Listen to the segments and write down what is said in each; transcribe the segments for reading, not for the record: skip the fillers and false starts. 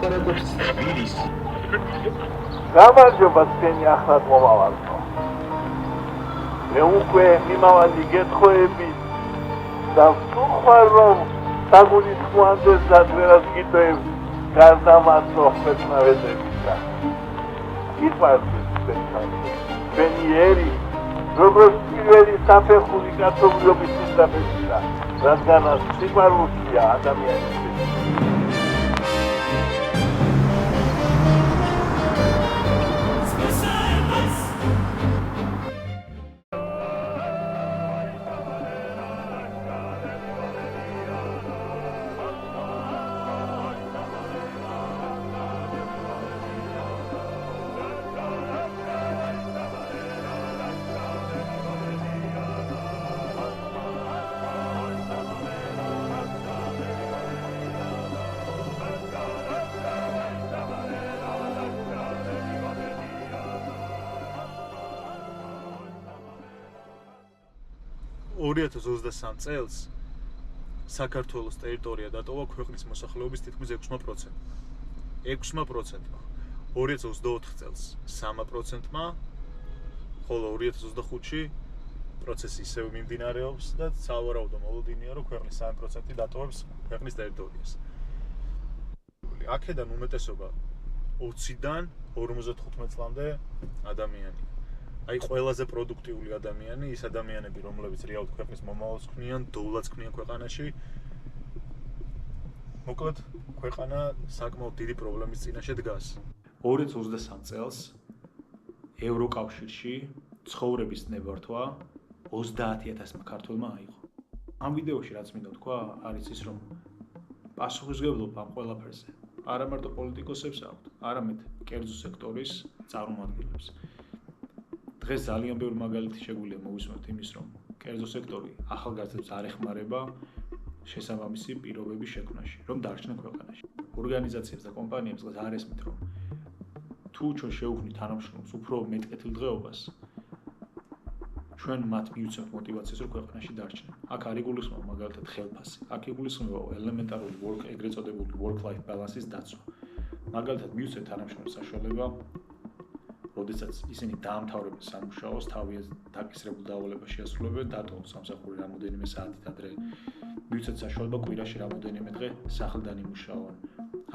ლაპარაკობს თბილისი. გამარჯობა თქვენი ახლად მომავალო. მე უკვე მიმავალი გეთხოვები და ვთქვარ რომ საგულისხმოანდეს და ვერას გიტოებს გარდამასო ხმეთნავედებისა. გიყვარს თქვენი ერი როგორც პირველი საფეხური კაცობრიობის სისტემისა, რადგანაც სიყვარულია ადამიანის. წელს საქართველოს ტერიტორია დატოვა ქვეყნის მოსახლეობის თითქმის 6%. 6%. 2024 წელს 3%-მა, ხოლო 2025-ში პროცესი ისევ მიმდინარეობს და სავარაუდო მოლოდინია, რომ ქვეყნის 3% დატოვებს ქვეყნის ტერიტორიას. აქედან უმეტესობა 20-დან 55 წლამდე ადამიანია. აი ყველაზე პროდუქტიული ადამიანი, ის ადამიანები, რომლებიც რეალურად ქვეყნის მომავალს ქმნიან, დოვლაც ქმნიან ქვეყანაში. მოკლედ, ქვეყანა საკმაოდ დიდი პრობლემის წინაშე დგას. 2023 წელს ევროკავშირში ცხოვრების ნებართვა 30,000 ქართველმა აიღო. ამ ვიდეოში რაც მინდა თქვა, არის ის, რომ პასუხისმგებლობა ამ ყველაფერზე არა მარტო პოლიტიკოსებს აქვთ, არამედ კერძო სექტორის წარმომადგენლებს. დღეს ძალიან ბევრი მაგალითი შეგვიძლია მოვისმენთ იმის, რომ კერძო სექტორი ახალგაზრდებს არ ეხმარება შესაბამისი პირობების შექმნაში, რომ დარჩნენ ქვეყანაში. ორგანიზაციებს და კომპანიებს დღეს არ ესმით, რომ თუ ჩვენ შევუხმით თანამშრომლებს უფრო მეტ კეთილდღეობას, ჩვენ მათ მივცემთ მოტივაციას, რომ ქვეყანაში დარჩნენ. აქ არ იგულისხმება მაგალითად ხელფასი, აქ იგულისხმება ელემენტარული ეგრეთ წოდებული work-life balance-ის დაცვა. მაგალითად მივცემთ თანამშრომლებს საშუალება როდესაც ისინი დაამთავრებენ სამუშაოს, თავის დაკისრებულ დავალებას შეასრულებენ, დატოვონ სამსახური რამოდენიმე საათით ადრე. მივცეთ საშუალება კვირაში რამოდენიმე დღე სახლიდან იმუშაონ.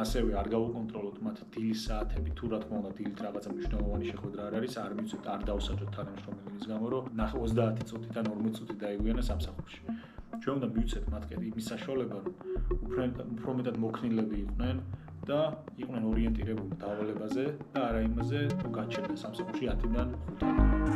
ასევე არ გავუკონტროლოთ მათ დილის საათები, თუ რა თქმა უნდა დილით რაღაცა მნიშვნელოვანი შეხვედრა არ არის, არ მივცეთ, არ დავსაჯოთ თანამშრომელი იმის გამო, რომ 30 წუთიდან 40 წუთი დაიგვიანა სამსახურში. ჩვენ უნდა მივცეთ მათ იმის საშუალება, რომ უფრო მეტად მოქნილები იყვნენ და იყვნენ ორიენტირებული დავალებაზე და არა იმაზე, თუ გაჩერდნენ სამსახურში 10-დან 5-მდე.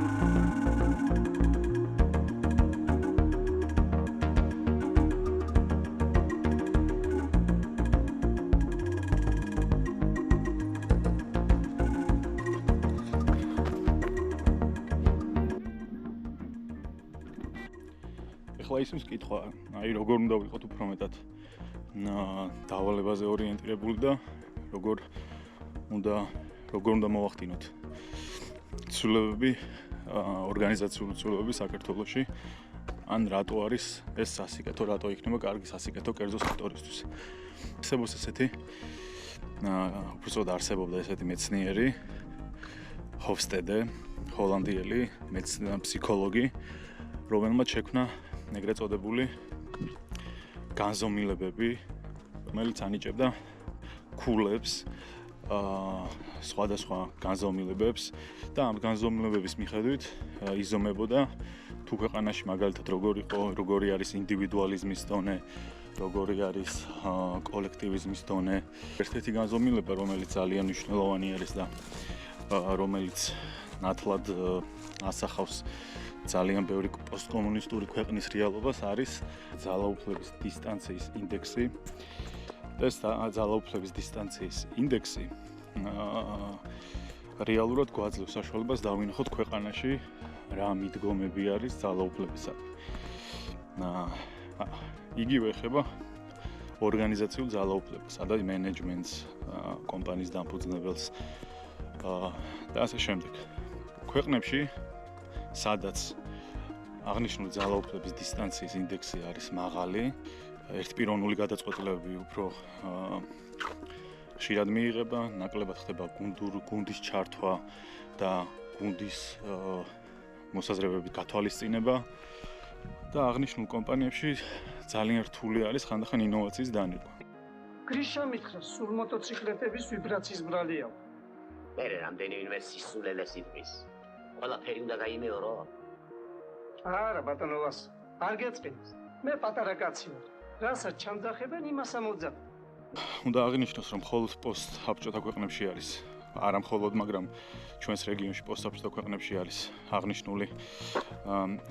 ეხლა ისმის კითხვა, აი როგორ უნდა ვიყოთ უფრო მეტად დავალებაზე ორიენტირებული და როგორ უნდა მოვახდინოთ ცვლილებები, ორგანიზაციული ცვლილებები საქართველოში, ან რატო არის ეს სასიკეთო, რატო იქნება კარგი სასიკეთო კერძო სექტორისთვის. არსებობს ესეთი უბრალოდ არსებობდა ესეთი მეცნიერი ჰოფსტედე, ჰოლანდიელი ფსიქოლოგი, რომელმაც შექმნა ეგრეთ წოდებული განზომილებები, რომელიც ანიჭებდა ქულებს, სხვადასხვა განზომილებებს და ამ განზომილებების მიხედვით იზომებოდა თუ ქვეყანაში მაგალითად როგორი არის ინდივიდუალიზმის დონე, როგორი არის კოლექტივიზმის დონე. ერთ-ერთი განზომილება, რომელიც ძალიან მნიშვნელოვანი არის და რომელიც ნათლად ასახავს ძალიან ბევრი პოსტკომუნისტური ქვეყნის რეალობას, არის ძალაუფლების დისტანციის ინდექსი. ეს ძალაუფლების დისტანციის ინდექსი რეალურად გვაძლევს საშუალებას დავინახოთ ქვეყანაში რა მიდგომები არის ძალაუფლებისადმი. იგივე ეხება ორგანიზაციულ ძალაუფლებას, სადაც მენეჯმენტს, კომპანიის დამფუძნებელს და ასე შემდეგ. ქვეყნებში, სადაც აღნიშნული ძალაუფლების დისტანციის ინდექსი არის მაღალი, ერთპიროვნული გადაწყვეტილებები უფრო ხშირად მიიღება, ნაკლებად ხდება გუნდის ჩართვა და გუნდის მოსაზრებების გათვალისწინება და აღნიშნულ კომპანიებში ძალიან რთული არის ხანდახან ინოვაციის დანერგვა. გრიშა მითხრა, სულ მოტოციკლეტების ვიბრაციის ბრალი აქვს. მე რამდენიმე სისულელეს იტყვის. ყველაფერი უნდა გაიმეორო. არა, ბატონო ვას, არ გეწყინეს. მე პატარა კაცი ვარ. რასაც ჩამძახებენ, იმას ამოძახ. უნდა აღინიშნოს, რომ მხოლოდ პოსტ-საბჭოთა ქვეყნებში არის, არა მხოლოდ, მაგრამ ჩვენს რეგიონში პოსტ-საბჭოთა ქვეყნებში არის აღნიშნული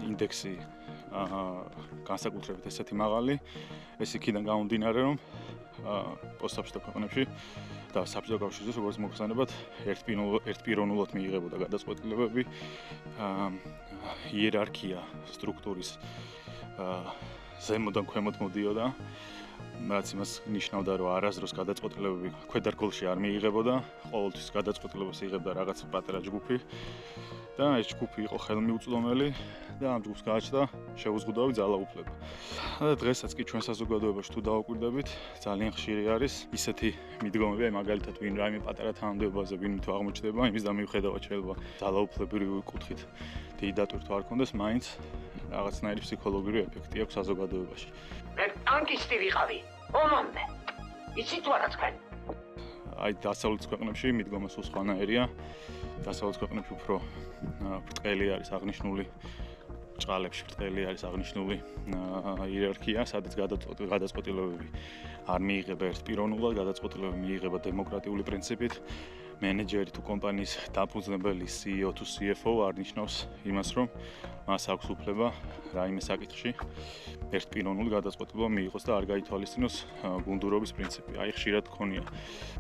ინდექსი განსაკუთრებით ესეთი მაღალი. ეს იქიდან გამომდინარე, რომ პოსტ-საბჭოთა ქვეყნებში და საბჭოთა კავშირის როგორც მოგხსენებათ, ერთპიროვნულად მიიღებოდა გადაწყვეტილებები, იერარქია სტრუქტურის ზემოდან ქვემოთ მოდიოდა. რაც იმას ნიშნავდა, რომ არასდროს გადაწყვეტილებები ქვედარგოლში არ მიიღებოდა, ყოველთვის გადაწყვეტილებას იღებდა რაღაც პატარა ჯგუფი და ეს ჯგუფი იყო ხელმიუწვდომელი და ამ ჯგუფს გააჩნდა შეუზღუდავი ძალაუფლება. და დღესაც კი ჩვენ საზოგადოებაში თუ დავაკვირდებით, ძალიან ხშირი არის ისეთი მიდგომები, მაგალითად ვინ რაიმე პატარა თანამდებობაზე ვინ თუ აღმოჩნდება, იმის და მიუხედავად შეიძლება ძალაუფლებრივი კუთხით დიდი დატვირთვა არ ქონდეს, მაინც რაღაცნაირი ფსიქოლოგიური ეფექტი აქვს საზოგადოებაში. მე ტანკისტი ვიყავი. ომამდე. იცით თუ არა თქვენ? აი დასავლეთის ქვეყნებში მიდგომა სულ სხვანაირია. დასავლეთის ქვეყნებში უფრო ბრტყელი არის აღნიშნული ჭყალებში ბრტყელი არის აღნიშნული იერარქია, სადაც გადაწყვეტილებები არ მიიღება ერთპიროვნულად, გადაწყვეტილებები მიიღება დემოკრატიული პრინციპით. მენეჯერი თუ კომპანიის დაფუძნებელი CEO თუ CFO არ ნიშნავს იმას, რომ მას აქვს უფლება რაიმე საკითხში ერთპიროვნული გადაწყვეტილება მიიღოს და არ გაითვალისწინოს გუნდურობის პრინციპი. აი ხშირად გქონია,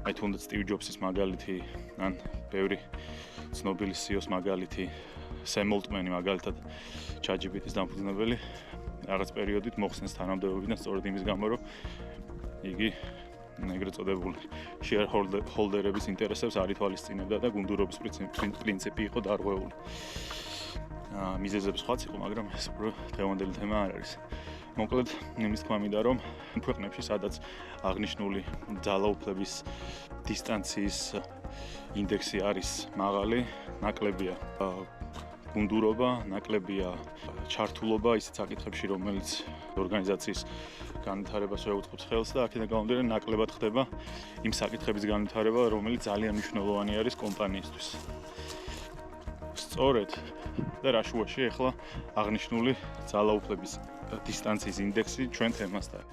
აი თუნდაც სტივ ჯობსის მაგალითი, ან ბევრი ცნობილი CEO-ს მაგალითი, სემ ოლტმენი მაგალითად, ChatGPT-ის დამფუძნებელი, რაღაც პერიოდით მოხსნეს თანამდებობიდან სწორედ იმის გამო, რომ იგი ეგრეთ წოდებული shareholder-ების ინტერესებს არ ითვალისწინებდა და გუნდურობის პრინციპი იყო დარღვეული. მიზეზები სხვაც იყო, მაგრამ ეს უფრო დღევანდელი თემა არ არის. მოკლედ, იმის თქმა მინდა, რომ ქვეყნებში, სადაც აღნიშნული ძალაუფლების დისტანციის ინდექსი არის მაღალი, ნაკლებია გუნდურობა, ნაკლებია ჩართულობა ისეთ საკითხებში, რომელიც ორგანიზაციის განვითარებას შეუწყობს ხელს და აქედან გამომდინარე ნაკლებად ხდება იმ საკითხების განვითარება, რომელიც ძალიან მნიშვნელოვანი არის კომპანიისთვის. სწორედ და რა შუაში ახლა აღნიშნული ძალაუფლების დისტანციის ინდექსი ჩვენ თემასთან.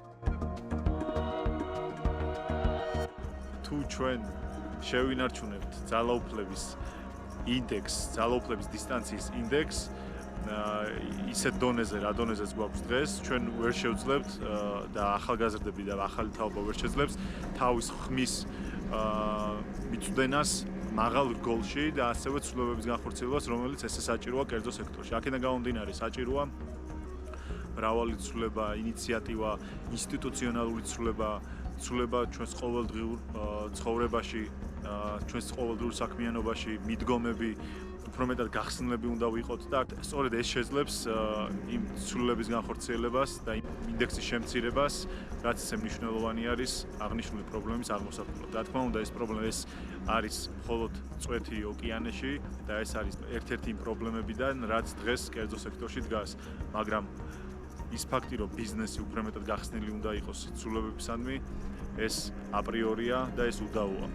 თუ ჩვენ შევინარჩუნებთ ძალაუფლების ინდექსს, ძალაუფლების დისტანციის ინდექსს ისეთ დონეზე, რა დონეზეც გვაქვს დღეს, ჩვენ ვერ შევძლებთ და ახალგაზრდები და ახალი თაობა ვერ შეძლებს თავის ხმის მიწვდენას მაღალ რგოლში და ასევე ცვლილებების განხორციელებას, რომელიც ესე საჭიროა კერძო სექტორში. აქედან გამომდინარე, საჭიროა მრავალი ცვლილება, ინიციატივა, ინსტიტუციონალური ცვლილება ჩვენს ყოველდღიურ ცხოვრებაში, ჩვენს ყოველდღიურ საქმიანობაში, მიდგომები, უფრო მეტად გახსნილები უნდა ვიყოთ და სწორედ ეს შეძლებს იმ ცვლილების განხორციელებას და იმ ინდექსის შემცირებას, რაც ისე მნიშვნელოვანი არის აღნიშნული პრობლემის აღმოსაყრელად. რა თქმა უნდა, ეს პრობლემა არის მხოლოდ წვეთი ოკეანეში და ეს არის ერთ-ერთი იმ პრობლემებიდან, რაც დღეს კერძო სექტორში დგას, მაგრამ ის ფაქტი, რომ ბიზნესი უფრო მეტად გახსნილი უნდა იყოს ცვლილებებისადმი, ეს აპრიორია და ეს უდავოა.